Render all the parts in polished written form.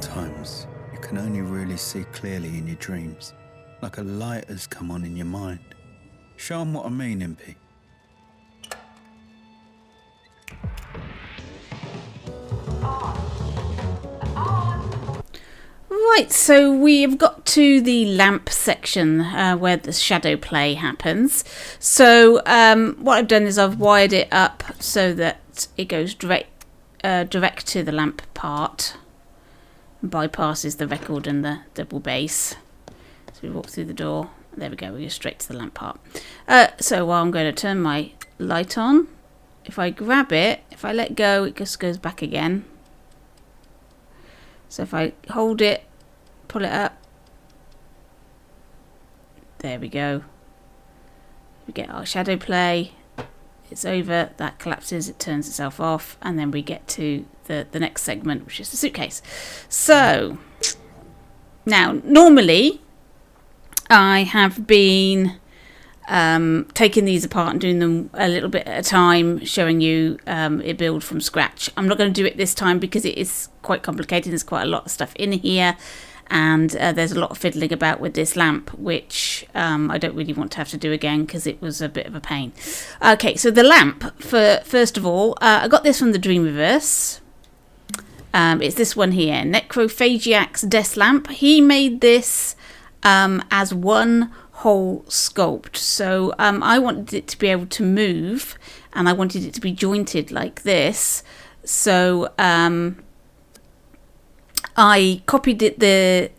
Sometimes you can only really see clearly in your dreams, like a light has come on in your mind. Show 'em what I mean, Impy. Right, so we've got to the lamp section where the shadow play happens. So what I've done is I've wired it up so that it goes direct to the lamp part, and bypasses the record and the double bass. So we walk through the door. There we go, we go straight to the lamp part. So I'm going to turn my light on. If I grab it, if I let go, it just goes back again. So if I hold it, pull it up, there we go. We get our shadow play. It's over, that collapses, it turns itself off, and then we get to the next segment, which is the suitcase. So now, normally I have been taking these apart and doing them a little bit at a time, showing you it build from scratch. I'm not going to do it this time because it is quite complicated. There's quite a lot of stuff in here, and there's a lot of fiddling about with this lamp, which I don't really want to have to do again because it was a bit of a pain. Okay, so the lamp, first of all, I got this from the Dreamweverse. It's this one here, Necrophagiac's Death Lamp. He made this as one whole sculpt. So I wanted it to be able to move, and I wanted it to be jointed like this. So I copied the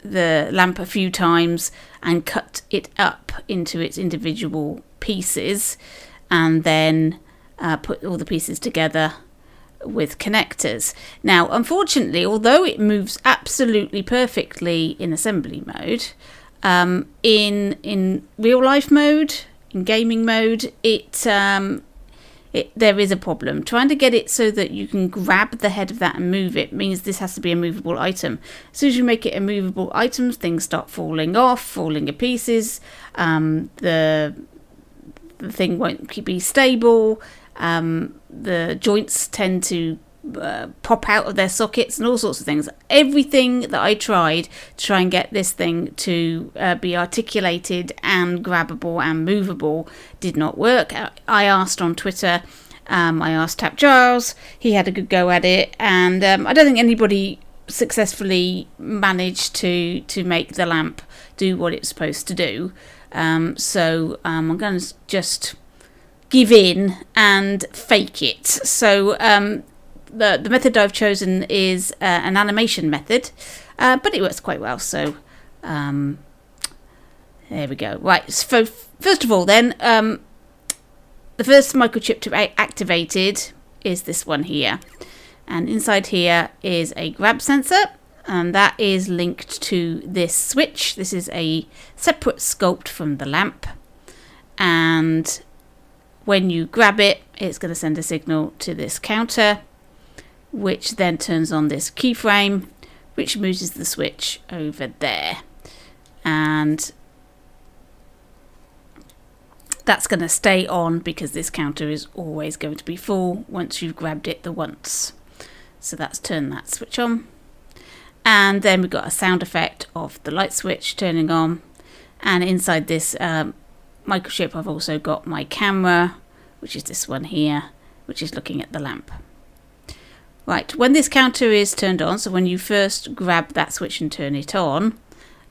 lamp a few times and cut it up into its individual pieces, and then put all the pieces together with connectors. Now, unfortunately, although it moves absolutely perfectly in assembly mode, in real life mode, in gaming mode, there is a problem. Trying to get it so that you can grab the head of that and move it means this has to be a movable item. As soon as you make it a movable item, things start falling off, falling to pieces. The thing won't be stable. The joints tend to pop out of their sockets and all sorts of things. Everything that I tried to try and get this thing to be articulated and grabbable and movable did not work. I asked on Twitter, I asked Tap Giles, he had a good go at it, and I don't think anybody successfully managed to make the lamp do what it's supposed to do. So I'm going to just give in and fake it. So the method I've chosen is an animation method, but it works quite well. So there we go. Right, so first of all then, the first microchip to be activated is this one here. And inside here is a grab sensor, and that is linked to this switch. This is a separate sculpt from the lamp. And when you grab it, it's going to send a signal to this counter, which then turns on this keyframe, which moves the switch over there. And that's going to stay on because this counter is always going to be full once you've grabbed it the once. So that's turned that switch on. And then we've got a sound effect of the light switch turning on. And inside this microchip, I've also got my camera, which is this one here, which is looking at the lamp. Right, when this counter is turned on, so when you first grab that switch and turn it on,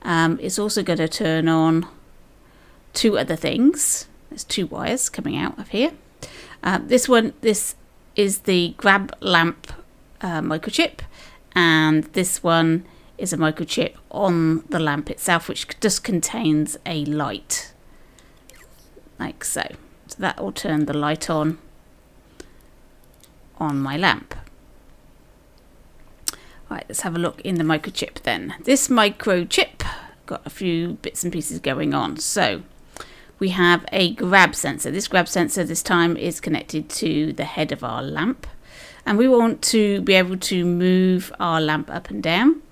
it's also going to turn on two other things. There's two wires coming out of here. This is the grab lamp microchip, and this one is a microchip on the lamp itself, which just contains a light, like so. So that will turn the light on my lamp. Right, let's have a look in the microchip then. This microchip got a few bits and pieces going on. So we have a grab sensor. This grab sensor this time is connected to the head of our lamp, and we want to be able to move our lamp up and down.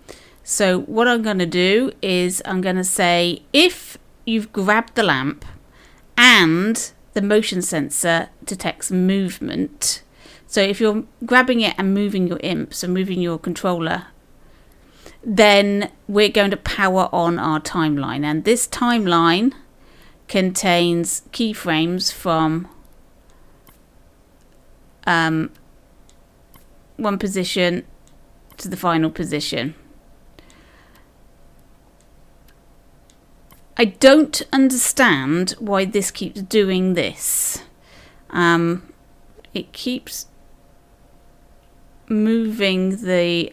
So what I'm going to do is I'm going to say, if you've grabbed the lamp and the motion sensor detects movement, so if you're grabbing it and moving your imp, so moving your controller then we're going to power on our timeline. And this timeline contains keyframes from one position to the final position. I don't understand why this keeps doing this. It keeps moving the...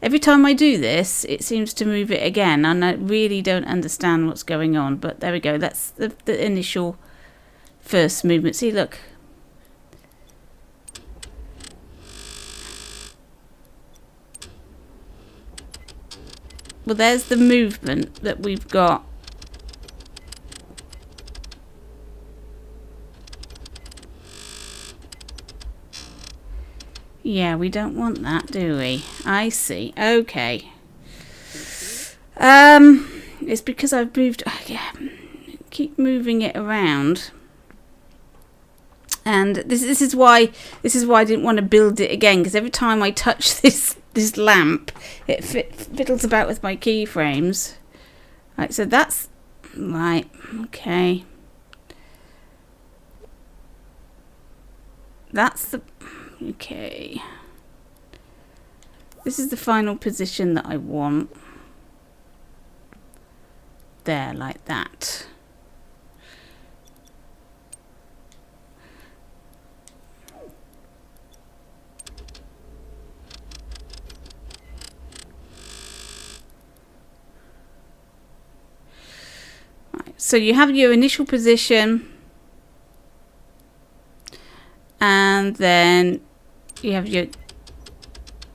every time I do this, it seems to move it again, and I really don't understand what's going on. But there we go. That's the initial first movement. See, look. Well, there's the movement that we've got. Yeah, we don't want that, do we? I see. Okay. It's because I've moved... keep moving it around. And this is why I didn't want to build it again, because every time I touch this lamp, it fiddles about with my keyframes. Right, so that's... Right, okay. That's the... Okay. This is the final position that I want. There, like that. Right, so you have your initial position, and then you have your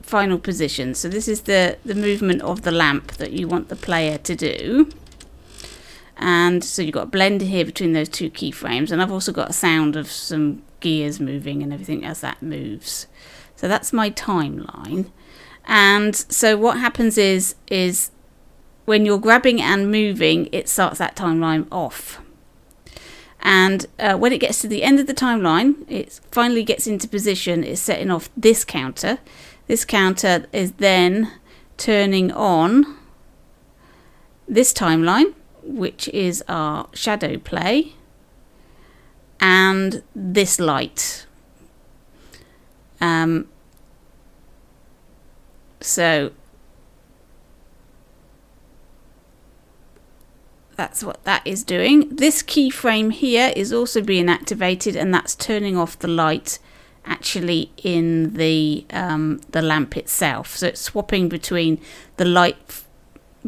final position. So this is the movement of the lamp that you want the player to do. And so you've got a blend here between those two keyframes, and I've also got a sound of some gears moving and everything as that moves. So that's my timeline. And so what happens is when you're grabbing and moving, it starts that timeline off. And when it gets to the end of the timeline, it finally gets into position. It's setting off this counter. This counter is then turning on this timeline, which is our shadow play, and this light. So that's what that is doing. This keyframe here is also being activated, and that's turning off the light actually in the lamp itself. So it's swapping between the light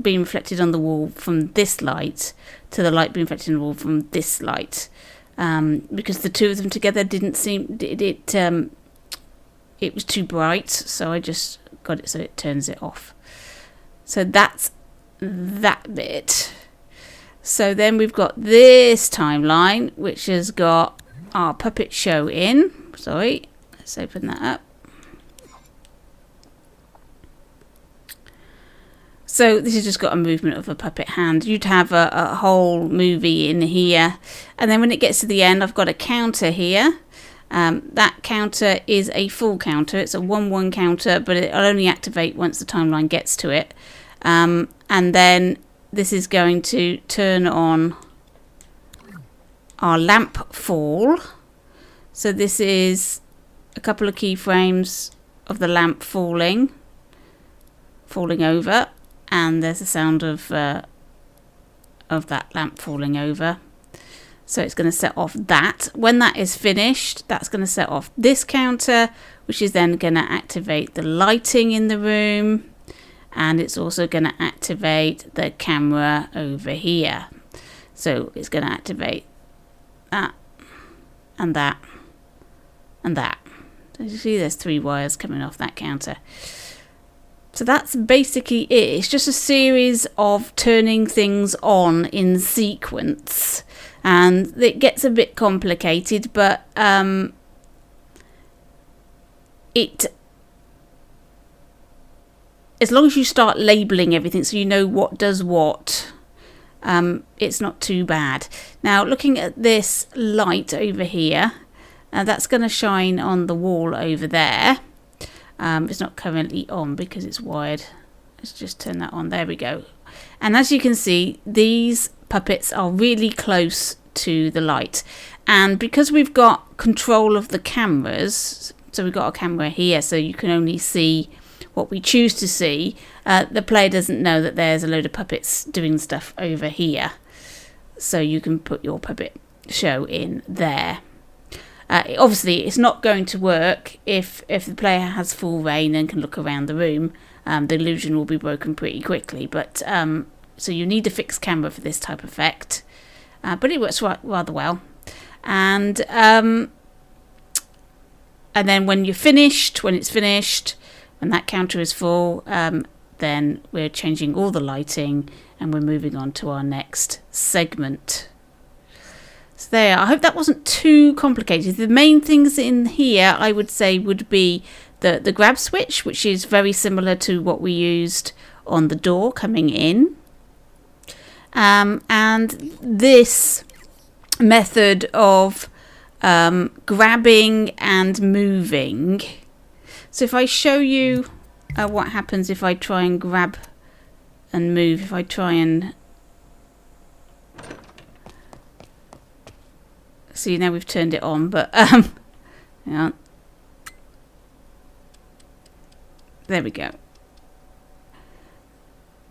being reflected on the wall from this light to the light being reflected on the wall from this light, because the two of them together didn't seem it was too bright, so I just got it so it turns it off. So that's that bit. So then we've got this timeline, which has got our puppet show in. Sorry, let's open that up. So this has just got a movement of a puppet hand. You'd have a whole movie in here. And then when it gets to the end, I've got a counter here. That counter is a full counter. It's a 1-1 counter, but it'll only activate once the timeline gets to it. And then this is going to turn on our lamp fall. So this is a couple of keyframes of the lamp falling over, and there's a sound of that lamp falling over. So it's going to set off that. When that is finished, that's going to set off this counter, which is then going to activate the lighting in the room. And it's also going to activate the camera over here. So it's going to activate that, and that, and that. So you see there's 3 wires coming off that counter. So that's basically it. It's just a series of turning things on in sequence. And it gets a bit complicated, but as long as you start labelling everything so you know what does what, it's not too bad. Now, looking at this light over here, that's going to shine on the wall over there. It's not currently on because it's wired Let's just turn that on. There we go. And as you can see, these puppets are really close to the light. And because we've got control of the cameras, so we've got a camera here, so you can only see what we choose to see, the player doesn't know that there's a load of puppets doing stuff over here. So you can put your puppet show in there. Obviously, it's not going to work if the player has full reign and can look around the room. The illusion will be broken pretty quickly. But so you need a fixed camera for this type of effect. But it works rather well. And then when it's finished, when that counter is full, then we're changing all the lighting and we're moving on to our next segment. So there, I hope that wasn't too complicated. The main things in here, I would say, would be the grab switch, which is very similar to what we used on the door coming in. And this method of grabbing and moving. So if I show you what happens if I try and grab and move, if I try and... See, now we've turned it on, but yeah. There we go.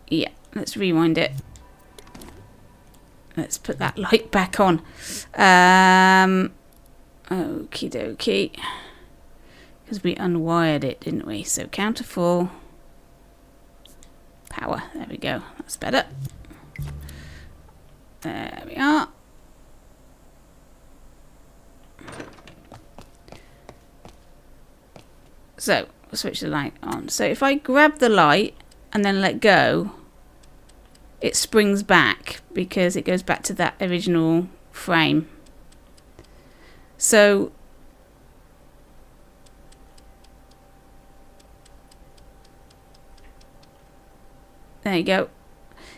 Yeah, let's rewind it. Let's put that light back on. Okie dokie. Because we unwired it, didn't we? So counter full. Power. There we go. That's better. There we are. So, we'll switch the light on. So if I grab the light and then let go, it springs back because it goes back to that original frame. So there you go.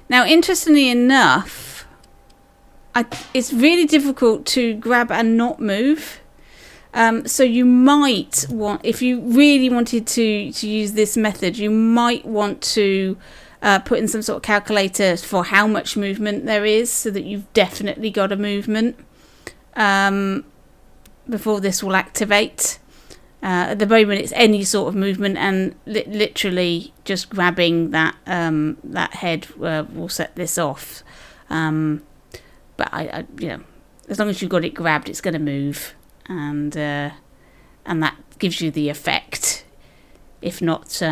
Now, interestingly enough, it's really difficult to grab and not move. So you might want, if you really wanted to use this method, you might want to put in some sort of calculator for how much movement there is, so that you've definitely got a movement before this will activate. At the moment, it's any sort of movement, and literally just grabbing that that head will set this off. But I you know, as long as you've got it grabbed, it's going to move. And that gives you the effect, if not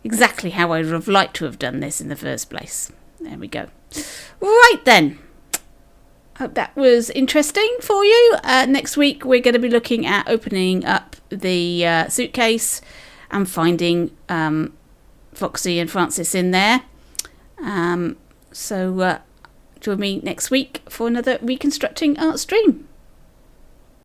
exactly how I would have liked to have done this in the first place. There we go. Right then, hope that was interesting for you. Next week we're going to be looking at opening up the suitcase and finding Foxy and Francis in there. So join me next week for another Reconstructing art stream.